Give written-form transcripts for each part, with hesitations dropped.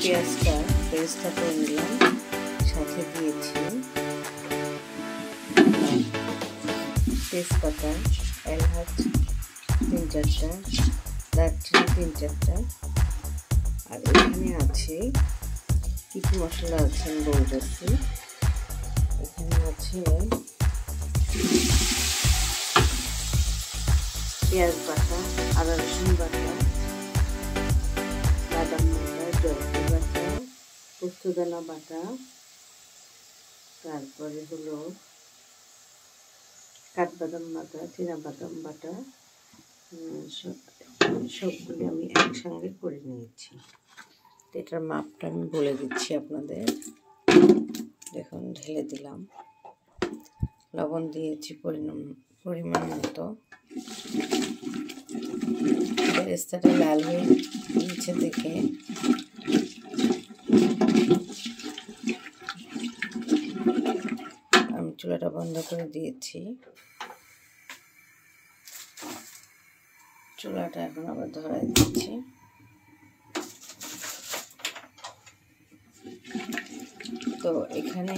পেঁয়াজটা পেস্টটা করে নিলাম, সাথে দিয়েছি তেজপাতা, এলাচ 3-4টা, দারচিনি 3-4টা, আর এখানে আছে কী কী মশলা আছে আমি বলতেছি। এখানে আছে পেঁয়াজ বাটা, আদা রসুন বাটা, বাদাম বাটা, জয়ফল বাটা, পোস্তদানা বাটা, তারপরে হলো কাঠবাদাম বাটা, চীনাবাদাম বাটা, সবগুলি আমি একসঙ্গে করে নিয়েছি। এটার মাপটা আমি বলে দিচ্ছি আপনাদের। দেখুন, ঢেলে দিলাম, লবণ দিয়েছি পরিমাণ মতো। বেরেস্তাটা লাল হয়ে নিচে দেখে আমি চুলাটা বন্ধ করে দিয়েছি। চুলাটা এখন আবার ধরাই দিচ্ছি। তো এখানে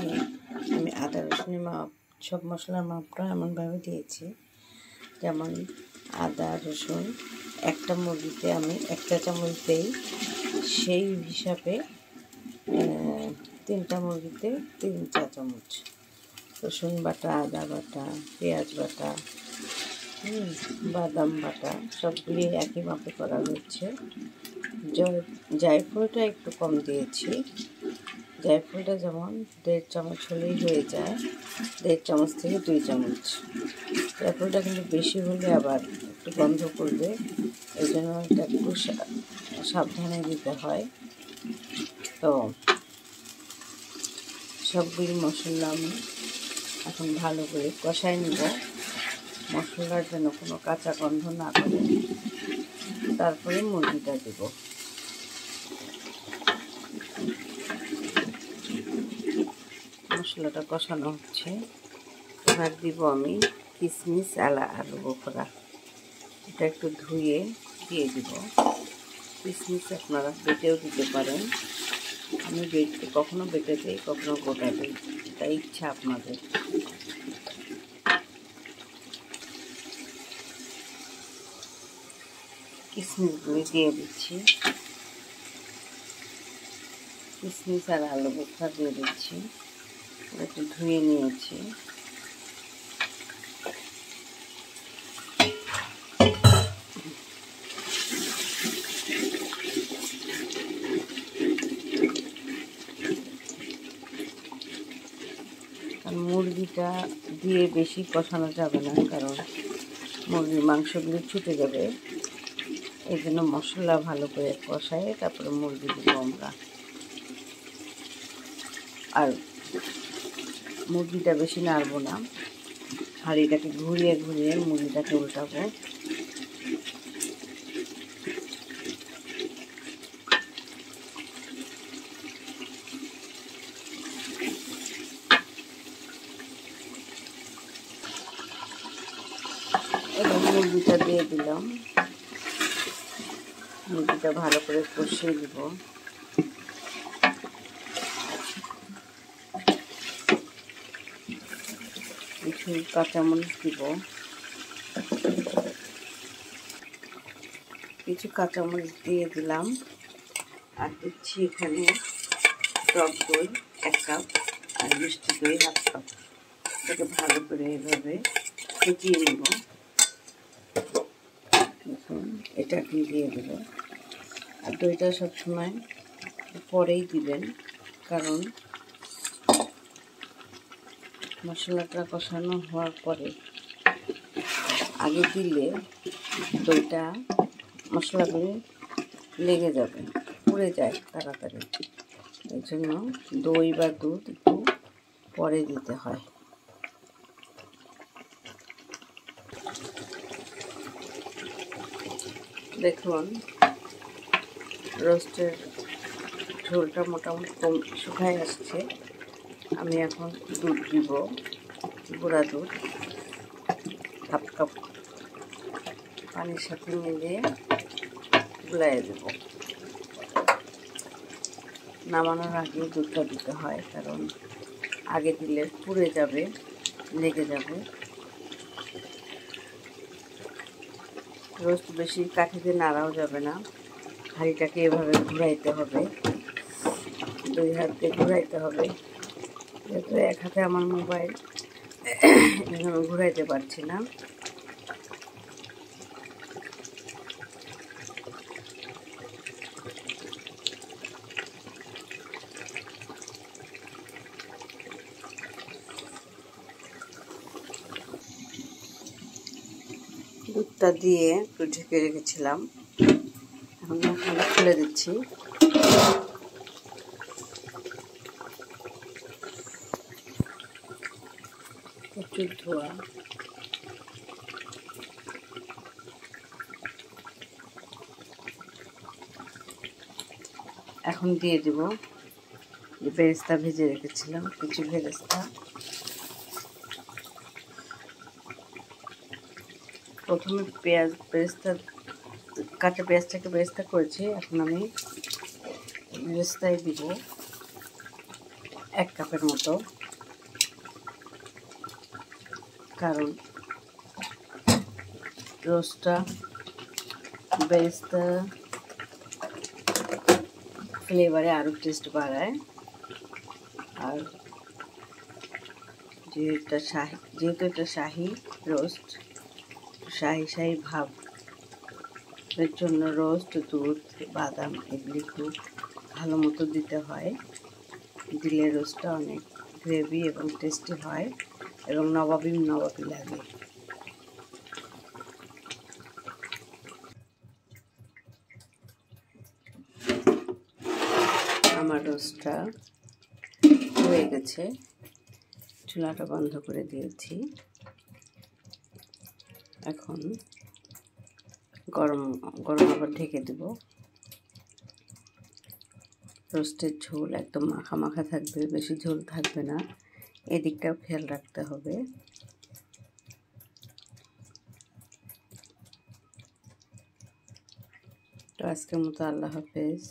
আমি আদা রসুনের মাপ, সব মশলার মাপটা এমনভাবে দিয়েছি, যেমন আদা রসুন একটা মুরগিতে আমি 1 চামচ দিই, সেই হিসাবে 3টা মুরগিতে 3-4 চামচ রসুন বাটা, আদা বাটা, পেঁয়াজ বাটা, বাদাম বাটা সবগুলি একই মাপে করা হচ্ছে। জায়ফলটা একটু কম দিয়েছি, জায়ফলটা যেমন 1.5 চামচ হলেই হয়ে যায়, 1.5 চামচ থেকে 2 চামচ। জায়ফলটা কিন্তু বেশি হলে আবার একটু গন্ধ করবে, এই জন্য এটা একটু সাবধানে দিতে হয়। তো সবগুলি মশলা আমি এখন ভালো করে কষাই নেব, মশলার যেন কোনো কাঁচা গন্ধ না করে। তারপরে মুরগিটা দেব। মশলাটা কষানো হচ্ছে, এবার দিব আমি কিশমিশ, আলু বোখরা। এটা একটু ধুয়ে দিয়ে দিব। কিশমিশ আপনারা বেটেও দিতে পারেন, আমি কখনো বেটে দিই, কখনো গোটা দিই, এটা ইচ্ছা আপনাদের। কিশমিশগুলি দিয়ে দিচ্ছি, কিশমিশ আর আলু বোখরা দিয়ে দিচ্ছি। একটু ধুয়ে নিয়েছি। মুরগিটা দিয়ে বেশি কষানো যাবে না, কারণ মুরগির মাংসগুলি ছুটে যাবে। এই জন্য মশলা ভালো করে কষায় তারপরে মুরগি দিব আমরা। আর মুরগিটা বেশি নাড়বো না, হাঁড়িটাকে ঘুরিয়ে ঘুরিয়ে মুরগিটাকে উল্টাবো। এবার মুরগিটা দিয়ে দিলাম, মুরগিটা ভালো করে কষিয়ে দিব। কিছু কাঁচামরিচ দিব, কিছু কাঁচামরিচ দিয়ে দিলাম। আর দিচ্ছি এখানে টক দই 1 কাপ আর মিষ্টি দই 1/2 কাপ। এটাকে ভালো করে এভাবে ফুটিয়ে নেব। দেখুন, এটাকে দিয়ে দেব। আর দইটা সবসময় পরেই দিবেন, কারণ মশলাটা কষানো হওয়ার পরে আগে দিলে দইটা মশলাগুলি লেগে যাবে, পুড়ে যায় তাড়াতাড়ি। এই জন্য দই বা দুধ একটু পরে দিতে হয়। দেখুন, রোস্টের ঝোলটা মোটামুটি শুকায় আসছে। আমি এখন দুধ দিব, গুঁড়া দুধ 1/2 কাপ পানির সাথে মিলিয়ে গুলাইয়ে দেব। নামানোর আগে দুধটা দিতে হয়, কারণ আগে দিলে পুড়ে যাবে, লেগে যাবে। রোস্ট বেশি কাঠিতে নাড়াও যাবে না, হাঁড়িটাকে এভাবে ঘুরাইতে হবে, 2 হাত দিয়ে ঘুরাইতে হবে। যেহেতু এক হাতে আমার মোবাইল, এভাবে ঘুরাইতে পারছি না। দুধটা দিয়ে একটু ঢেকে রেখেছিলাম, এখন খুলে দিচ্ছি। প্রচুর ধোয়া। এখন দিয়ে দেব যে বেরেস্তা ভেজে রেখেছিলাম, কিছু বেরেস্তা। প্রথমে কাঁচা পেঁয়াজটাকে বেরেস্তা করেছি, এখন আমি বেরেস্তায় দিব 1 কাপের মতো, কারণ রোস্টটা বেরেস্তা ফ্লেভারে আরও টেস্ট বাড়ায়। আর যেহেতু এটা শাহি রোস্ট, শাহি ভাব এর জন্য রোস্ট, দুধ, বাদাম এগুলি খুব ভালো মতো দিতে হয়। দিলে রোস্টটা অনেক গ্রেভি এবং টেস্টি হয় এবং নবাবি লাগে। আমার রোস্টটা হয়ে গেছে, চুলাটা বন্ধ করে দিয়েছি। এখন গরম আবার ঢেকে দেব। রোস্টের ঝোল একদম মাখা মাখা থাকবে, বেশি ঝোল থাকবে না, এদিকটাও খেয়াল রাখতে হবে। তো আজকের মতো আল্লাহ হাফেজ।